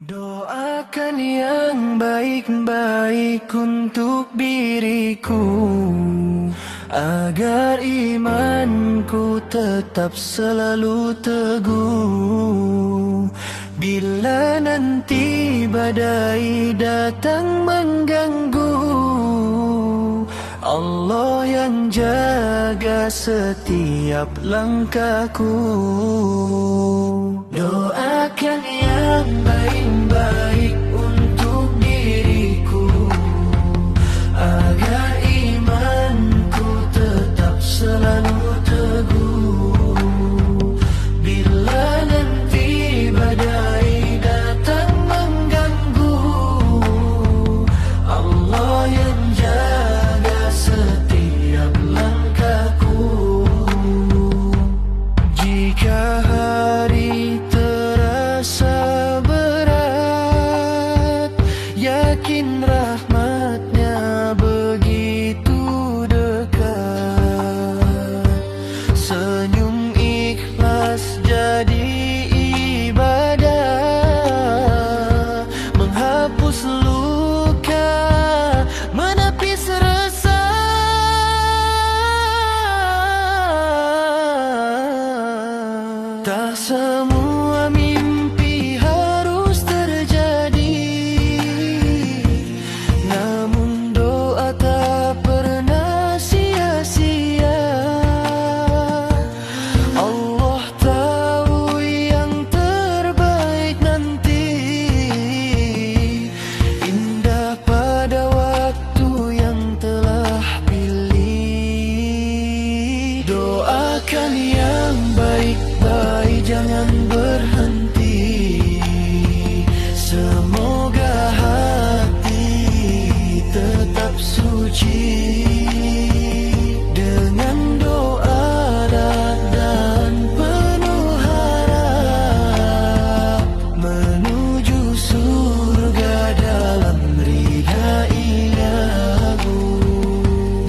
Doakan yang baik-baik untuk diriku, agar imanku tetap selalu teguh. Bila nanti badai datang mengganggu, Allah yang jaga setiap langkahku. Doakan yang baik-baik untuk diriku, agar imanku tetap selalu teguh. Bila nanti badai datang mengganggu, Allah yang jaga setiap langkahku. Jika hari terasa berat, yakin rahmatnya begitu dekat. Senyum ikhlas jadi ibadah, menghapus luka, menepis resah. Tak semua mimpi harus terjadi, namun doa tak pernah sia-sia. Allah tahu yang terbaik nanti, indah pada waktu yang telah pilih. Doakan yang baik-baik, jangan berhenti. Semoga hati tetap suci, dengan doa dan penuh harap, menuju surga dalam ridha Ilaahu.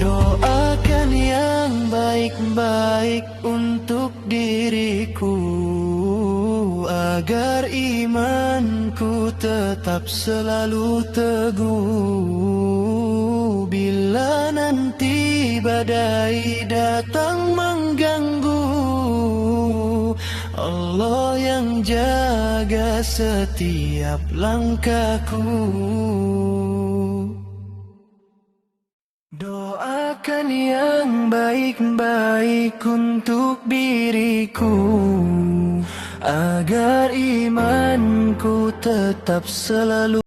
Doakan yang baik-baik untuk diriku, agar imanku tetap selalu teguh. Bila nanti badai datang mengganggu, Allah yang jaga setiap langkahku. Doakan yang baik-baik untuk diriku, agar imanku tetap selalu